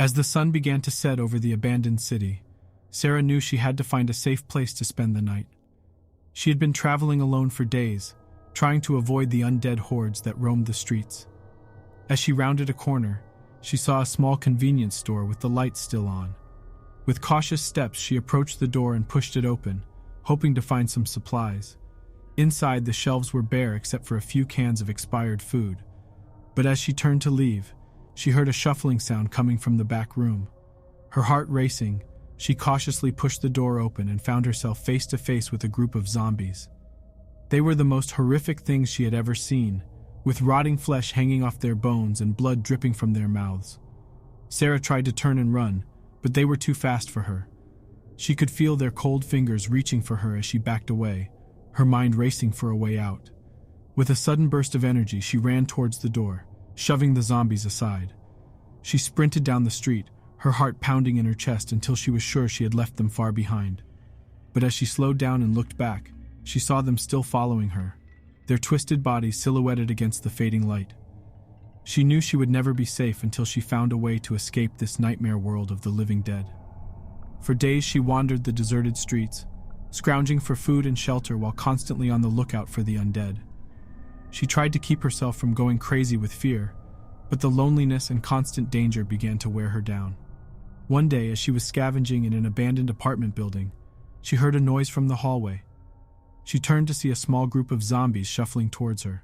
As the sun began to set over the abandoned city, Sarah knew she had to find a safe place to spend the night. She had been traveling alone for days, trying to avoid the undead hordes that roamed the streets. As she rounded a corner, she saw a small convenience store with the lights still on. With cautious steps, she approached the door and pushed it open, hoping to find some supplies. Inside, the shelves were bare except for a few cans of expired food. But as she turned to leave, she heard a shuffling sound coming from the back room. Her heart racing, she cautiously pushed the door open and found herself face to face with a group of zombies. They were the most horrific things she had ever seen, with rotting flesh hanging off their bones and blood dripping from their mouths. Sarah tried to turn and run, but they were too fast for her. She could feel their cold fingers reaching for her as she backed away, her mind racing for a way out. With a sudden burst of energy, she ran towards the door, shoving the zombies aside. She sprinted down the street, her heart pounding in her chest until she was sure she had left them far behind. But as she slowed down and looked back, she saw them still following her, their twisted bodies silhouetted against the fading light. She knew she would never be safe until she found a way to escape this nightmare world of the living dead. For days she wandered the deserted streets, scrounging for food and shelter while constantly on the lookout for the undead. She tried to keep herself from going crazy with fear, but the loneliness and constant danger began to wear her down. One day, as she was scavenging in an abandoned apartment building, she heard a noise from the hallway. She turned to see a small group of zombies shuffling towards her.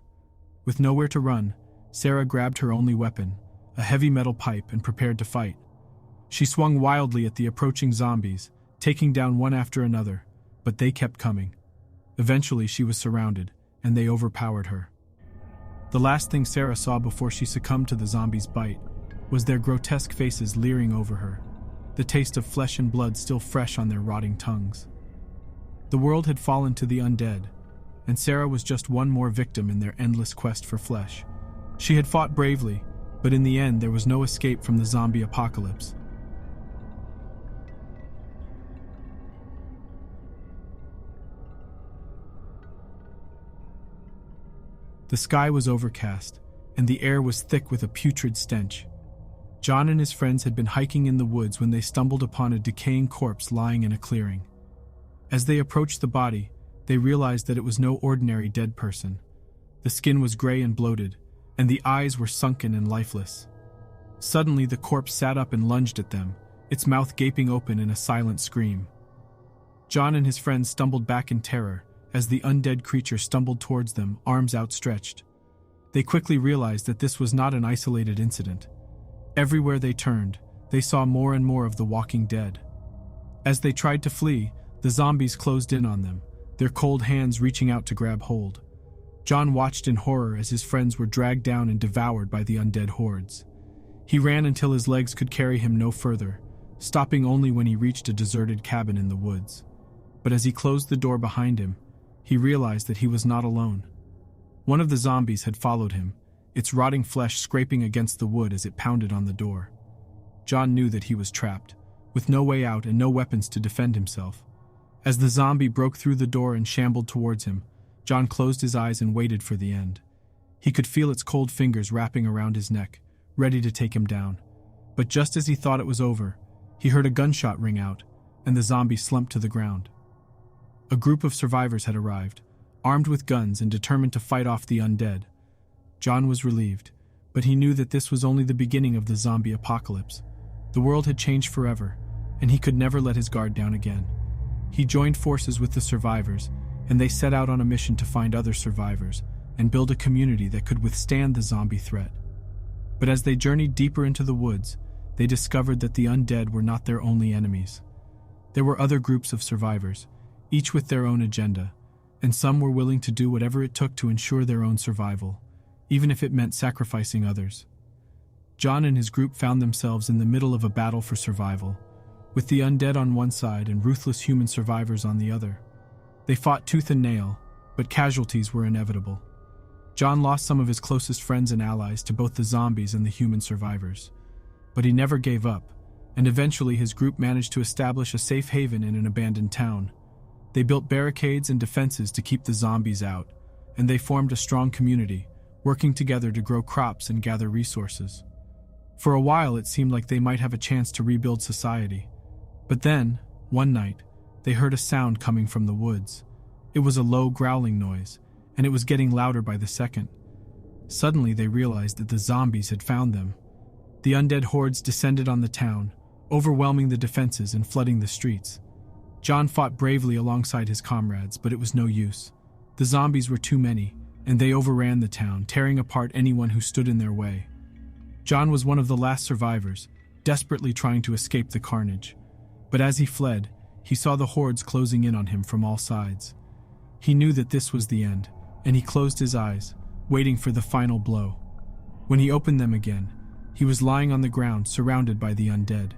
With nowhere to run, Sarah grabbed her only weapon, a heavy metal pipe, and prepared to fight. She swung wildly at the approaching zombies, taking down one after another, but they kept coming. Eventually, she was surrounded, and they overpowered her. The last thing Sarah saw before she succumbed to the zombies' bite was their grotesque faces leering over her, the taste of flesh and blood still fresh on their rotting tongues. The world had fallen to the undead, and Sarah was just one more victim in their endless quest for flesh. She had fought bravely, but in the end there was no escape from the zombie apocalypse. The sky was overcast, and the air was thick with a putrid stench. John and his friends had been hiking in the woods when they stumbled upon a decaying corpse lying in a clearing. As they approached the body, they realized that it was no ordinary dead person. The skin was gray and bloated, and the eyes were sunken and lifeless. Suddenly, the corpse sat up and lunged at them, its mouth gaping open in a silent scream. John and his friends stumbled back in terror as the undead creature stumbled towards them, arms outstretched. They quickly realized that this was not an isolated incident. Everywhere they turned, they saw more and more of the walking dead. As they tried to flee, the zombies closed in on them, their cold hands reaching out to grab hold. John watched in horror as his friends were dragged down and devoured by the undead hordes. He ran until his legs could carry him no further, stopping only when he reached a deserted cabin in the woods. But as he closed the door behind him, he realized that he was not alone. One of the zombies had followed him, its rotting flesh scraping against the wood as it pounded on the door. John knew that he was trapped, with no way out and no weapons to defend himself. As the zombie broke through the door and shambled towards him, John closed his eyes and waited for the end. He could feel its cold fingers wrapping around his neck, ready to take him down. But just as he thought it was over, he heard a gunshot ring out, and the zombie slumped to the ground. A group of survivors had arrived, armed with guns and determined to fight off the undead. John was relieved, but he knew that this was only the beginning of the zombie apocalypse. The world had changed forever, and he could never let his guard down again. He joined forces with the survivors, and they set out on a mission to find other survivors and build a community that could withstand the zombie threat. But as they journeyed deeper into the woods, they discovered that the undead were not their only enemies. There were other groups of survivors, each with their own agenda, and some were willing to do whatever it took to ensure their own survival, even if it meant sacrificing others. John and his group found themselves in the middle of a battle for survival, with the undead on one side and ruthless human survivors on the other. They fought tooth and nail, but casualties were inevitable. John lost some of his closest friends and allies to both the zombies and the human survivors. But he never gave up, and eventually his group managed to establish a safe haven in an abandoned town. They built barricades and defenses to keep the zombies out, and they formed a strong community, working together to grow crops and gather resources. For a while it seemed like they might have a chance to rebuild society. But then, one night, they heard a sound coming from the woods. It was a low growling noise, and it was getting louder by the second. Suddenly they realized that the zombies had found them. The undead hordes descended on the town, overwhelming the defenses and flooding the streets. John fought bravely alongside his comrades, but it was no use. The zombies were too many, and they overran the town, tearing apart anyone who stood in their way. John was one of the last survivors, desperately trying to escape the carnage. But as he fled, he saw the hordes closing in on him from all sides. He knew that this was the end, and he closed his eyes, waiting for the final blow. When he opened them again, he was lying on the ground, surrounded by the undead.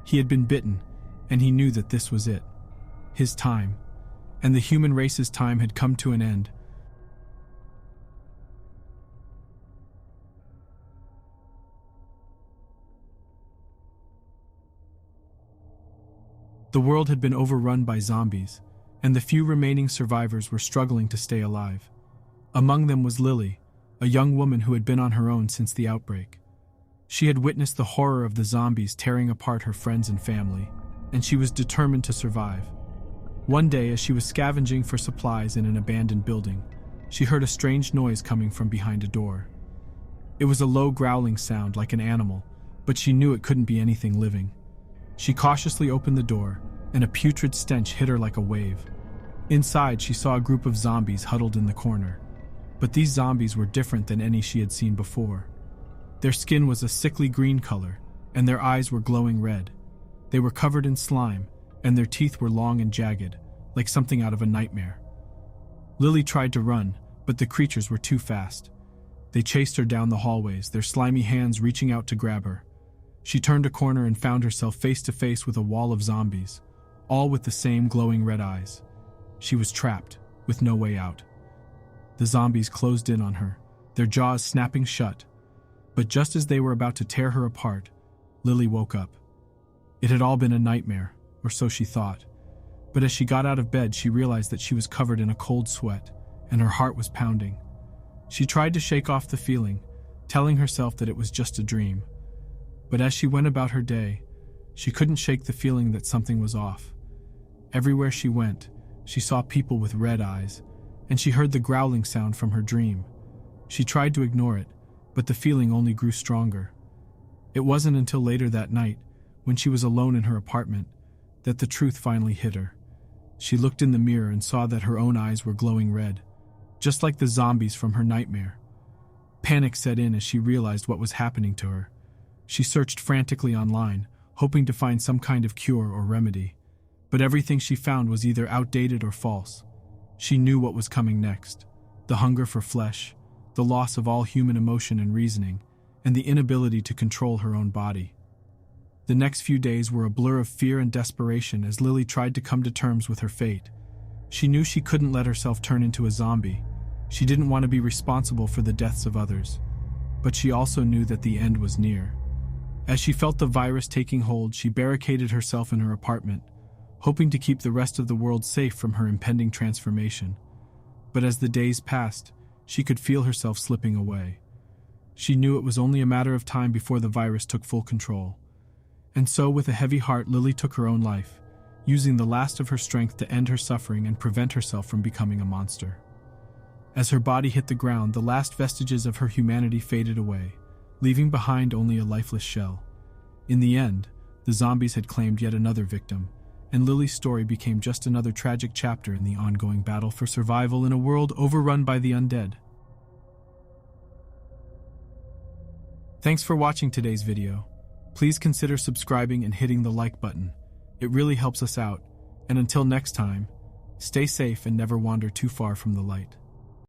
He had been bitten, and he knew that this was it. His time. And the human race's time had come to an end. The world had been overrun by zombies, and the few remaining survivors were struggling to stay alive. Among them was Lily, a young woman who had been on her own since the outbreak. She had witnessed the horror of the zombies tearing apart her friends and family, and she was determined to survive. One day, as she was scavenging for supplies in an abandoned building, she heard a strange noise coming from behind a door. It was a low growling sound like an animal, but she knew it couldn't be anything living. She cautiously opened the door, and a putrid stench hit her like a wave. Inside, she saw a group of zombies huddled in the corner. But these zombies were different than any she had seen before. Their skin was a sickly green color, and their eyes were glowing red. They were covered in slime, and their teeth were long and jagged, like something out of a nightmare. Lily tried to run, but the creatures were too fast. They chased her down the hallways, their slimy hands reaching out to grab her. She turned a corner and found herself face to face with a wall of zombies, all with the same glowing red eyes. She was trapped, with no way out. The zombies closed in on her, their jaws snapping shut. But just as they were about to tear her apart, Lily woke up. It had all been a nightmare, or so she thought. But as she got out of bed, she realized that she was covered in a cold sweat, and her heart was pounding. She tried to shake off the feeling, telling herself that it was just a dream. But as she went about her day, she couldn't shake the feeling that something was off. Everywhere she went, she saw people with red eyes, and she heard the growling sound from her dream. She tried to ignore it, but the feeling only grew stronger. It wasn't until later that night, when she was alone in her apartment, that the truth finally hit her. She looked in the mirror and saw that her own eyes were glowing red, just like the zombies from her nightmare. Panic set in as she realized what was happening to her. She searched frantically online, hoping to find some kind of cure or remedy. But everything she found was either outdated or false. She knew what was coming next: the hunger for flesh, the loss of all human emotion and reasoning, and the inability to control her own body. The next few days were a blur of fear and desperation as Lily tried to come to terms with her fate. She knew she couldn't let herself turn into a zombie. She didn't want to be responsible for the deaths of others. But she also knew that the end was near. As she felt the virus taking hold, she barricaded herself in her apartment, hoping to keep the rest of the world safe from her impending transformation. But as the days passed, she could feel herself slipping away. She knew it was only a matter of time before the virus took full control. And so, with a heavy heart, Lily took her own life, using the last of her strength to end her suffering and prevent herself from becoming a monster. As her body hit the ground, the last vestiges of her humanity faded away, leaving behind only a lifeless shell. In the end, the zombies had claimed yet another victim, and Lily's story became just another tragic chapter in the ongoing battle for survival in a world overrun by the undead. Thanks for watching today's video. Please consider subscribing and hitting the like button. It really helps us out. And until next time, stay safe and never wander too far from the light.